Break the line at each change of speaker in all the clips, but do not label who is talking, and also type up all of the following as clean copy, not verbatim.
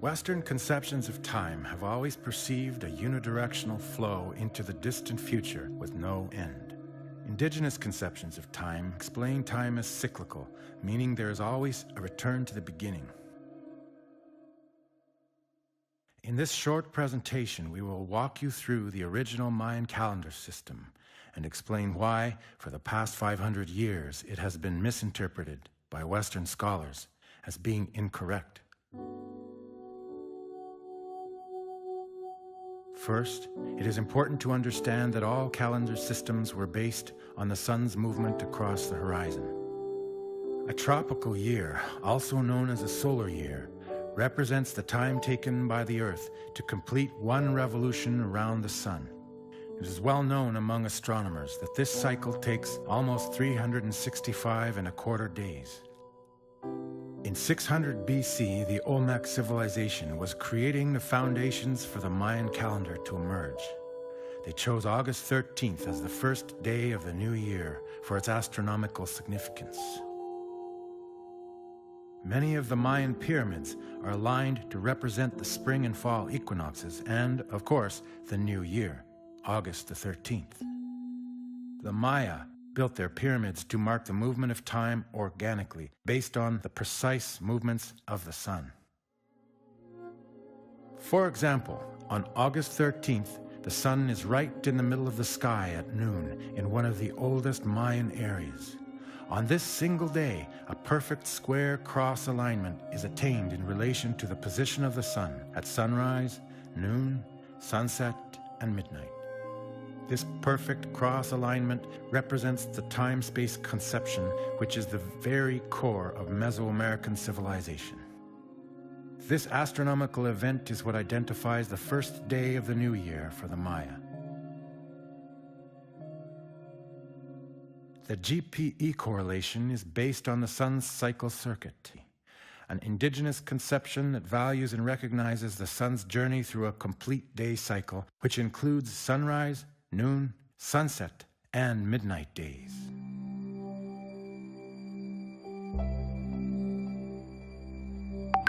Western conceptions of time have always perceived a unidirectional flow into the distant future with no end. Indigenous conceptions of time explain time as cyclical, meaning there is always a return to the beginning. In this short presentation, we will walk you through the original Mayan calendar system and explain why, for the past 500 years, it has been misinterpreted by Western scholars as being incorrect. First, it is important to understand that all calendar systems were based on the sun's movement across the horizon. A tropical year, also known as a solar year, represents the time taken by the Earth to complete one revolution around the sun. It is well known among astronomers that this cycle takes almost 365¼ days. In 600 BC, the Olmec civilization was creating the foundations for the Mayan calendar to emerge. They chose August 13th as the first day of the new year for its astronomical significance. Many of the Mayan pyramids are aligned to represent the spring and fall equinoxes and, of course, the new year, August the 13th. The Maya built their pyramids to mark the movement of time organically, based on the precise movements of the sun. For example, on August 13th, the sun is right in the middle of the sky at noon in one of the oldest Mayan areas. On this single day, a perfect square cross alignment is attained in relation to the position of the sun at sunrise, noon, sunset, and midnight. This perfect cross alignment represents the time-space conception, which is the very core of Mesoamerican civilization. This astronomical event is what identifies the first day of the new year for the Maya. The GPE correlation is based on the sun's cycle circuit, an indigenous conception that values and recognizes the sun's journey through a complete day cycle, which includes sunrise, noon, sunset, and midnight days.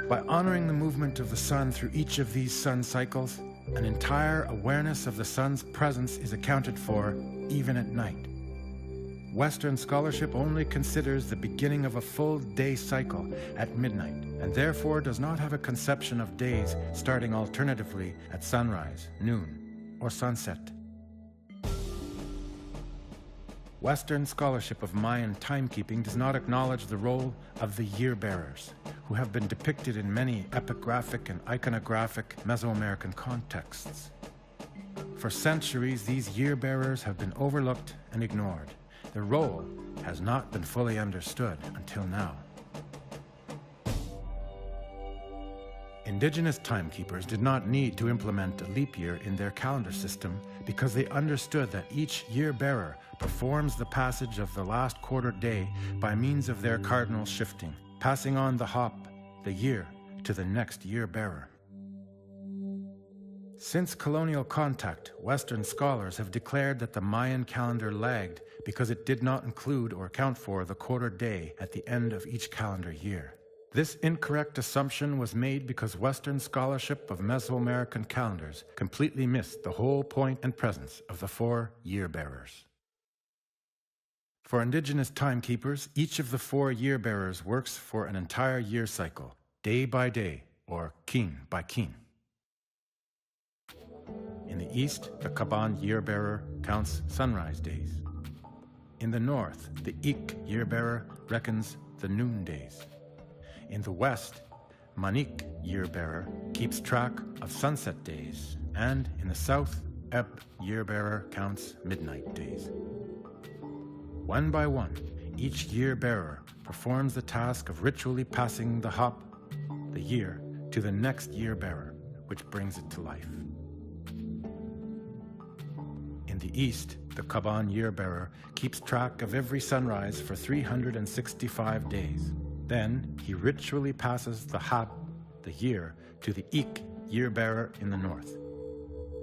By honoring the movement of the sun through each of these sun cycles, an entire awareness of the sun's presence is accounted for, even at night. Western scholarship only considers the beginning of a full day cycle at midnight, and therefore does not have a conception of days starting alternatively at sunrise, noon, or sunset. Western scholarship of Mayan timekeeping does not acknowledge the role of the year-bearers, who have been depicted in many epigraphic and iconographic Mesoamerican contexts. For centuries, these year-bearers have been overlooked and ignored. Their role has not been fully understood until now. Indigenous timekeepers did not need to implement a leap year in their calendar system because they understood that each year-bearer performs the passage of the last quarter day by means of their cardinal shifting, passing on the hop, the year, to the next year-bearer. Since colonial contact, Western scholars have declared that the Mayan calendar lagged because it did not include or account for the quarter day at the end of each calendar year. This incorrect assumption was made because Western scholarship of Mesoamerican calendars completely missed the whole point and presence of the 4 year-bearers. For indigenous timekeepers, each of the 4 year-bearers works for an entire year cycle, day by day, or kin by kin. In the east, the Kaban year-bearer counts sunrise days. In the north, the Ik year-bearer reckons the noon days. In the west, Manik year-bearer keeps track of sunset days, and in the south, Eb year-bearer counts midnight days. One by one, each year-bearer performs the task of ritually passing the hop, the year, to the next year-bearer, which brings it to life. In the east, the Kaban year-bearer keeps track of every sunrise for 365 days. Then he ritually passes the hap, the year, to the Ik year-bearer in the north.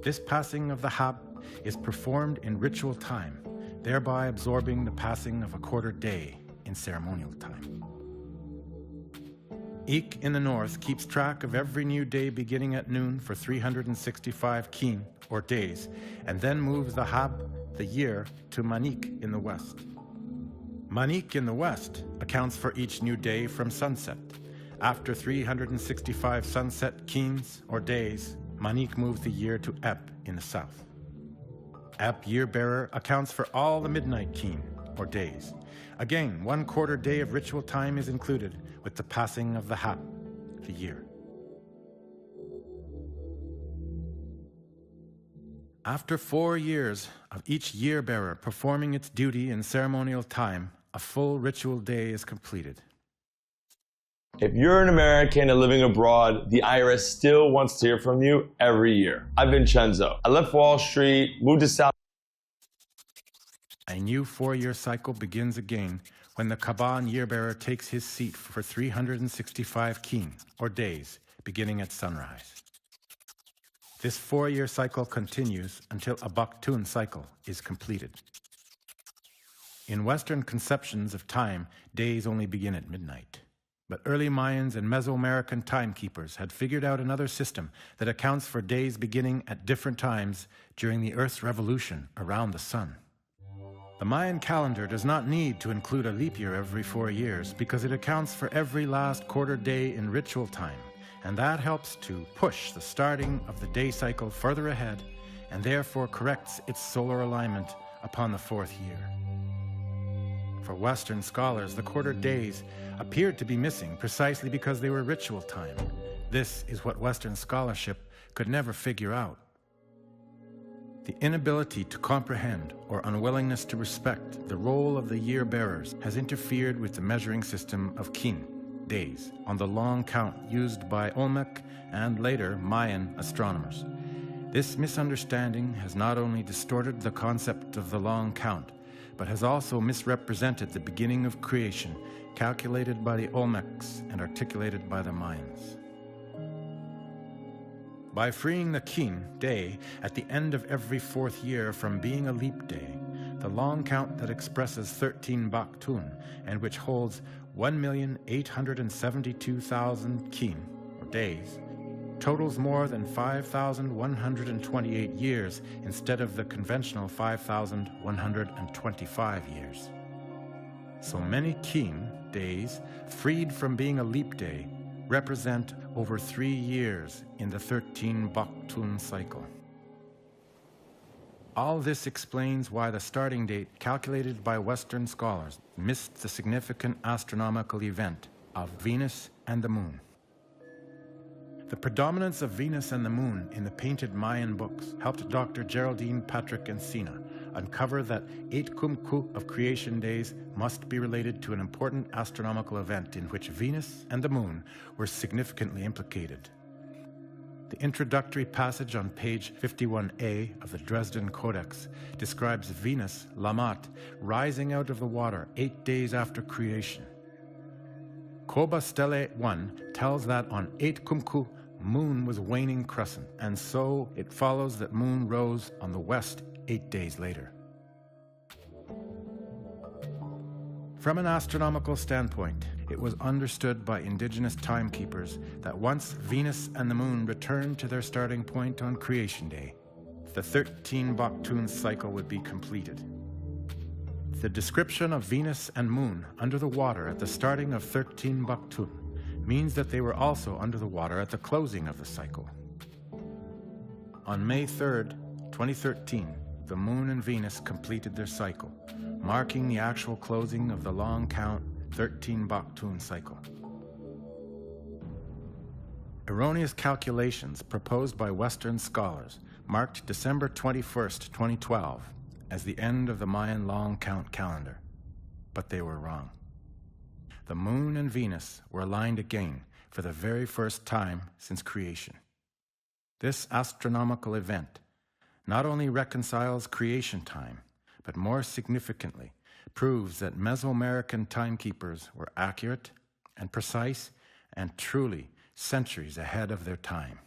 This passing of the hap is performed in ritual time, thereby absorbing the passing of a quarter day in ceremonial time. Ik in the north keeps track of every new day beginning at noon for 365 kin, or days, and then moves the Hab, the year, to Manik in the west. Manik in the west accounts for each new day from sunset. After 365 sunset kins, or days, Manik moves the year to Eb in the south. Eb year-bearer accounts for all the midnight kin, or days. Again, 1/4 day of ritual time is included with the passing of the Hab, the year. After 4 years of each year-bearer performing its duty in ceremonial time, a full ritual day is completed.
If you're an American and living abroad, the IRS still wants to hear from you every year. I've been Chenzo. I left Wall Street, moved to South.
A new 4-year cycle begins again when the Kaban year-bearer takes his seat for 365 kin, or days, beginning at sunrise. This 4-year cycle continues until a Baktun cycle is completed. In Western conceptions of time, days only begin at midnight. But early Mayans and Mesoamerican timekeepers had figured out another system that accounts for days beginning at different times during the Earth's revolution around the sun. The Mayan calendar does not need to include a leap year every 4 years because it accounts for every last quarter day in ritual time, and that helps to push the starting of the day cycle further ahead and therefore corrects its solar alignment upon the 4th year. For Western scholars, the quarter days appeared to be missing precisely because they were ritual time. This is what Western scholarship could never figure out. The inability to comprehend or unwillingness to respect the role of the year-bearers has interfered with the measuring system of kin, days, on the long count used by Olmec and later Mayan astronomers. This misunderstanding has not only distorted the concept of the long count, but has also misrepresented the beginning of creation, calculated by the Olmecs and articulated by the Mayans. By freeing the kin, day, at the end of every 4th year from being a leap day, the long count that expresses 13 Baktun and which holds 1,872,000 kin, or days, totals more than 5,128 years instead of the conventional 5,125 years. So many kin, days, freed from being a leap day, represent over 3 years in the 13 Baktun cycle. All this explains why the starting date calculated by Western scholars missed the significant astronomical event of Venus and the Moon. The predominance of Venus and the Moon in the painted Mayan books helped Dr. Geraldine Patrick and Sina uncover that 8 Kumku of creation days must be related to an important astronomical event in which Venus and the Moon were significantly implicated. The introductory passage on page 51a of the Dresden Codex describes Venus, Lamat, rising out of the water 8 days after creation. Koba Stele 1 tells that on 8 Kumku, Moon was waning crescent, and so it follows that Moon rose on the west 8 days later. From an astronomical standpoint, it was understood by indigenous timekeepers that once Venus and the Moon returned to their starting point on Creation Day, the 13 Baktun cycle would be completed. The description of Venus and Moon under the water at the starting of 13 Baktun means that they were also under the water at the closing of the cycle. On May 3rd, 2013, the Moon and Venus completed their cycle, marking the actual closing of the long count 13 Baktun cycle. Erroneous calculations proposed by Western scholars marked December 21st, 2012 as the end of the Mayan long count calendar, but they were wrong. The Moon and Venus were aligned again for the very first time since creation. This astronomical event not only reconciles creation time, but more significantly proves that Mesoamerican timekeepers were accurate and precise and truly centuries ahead of their time.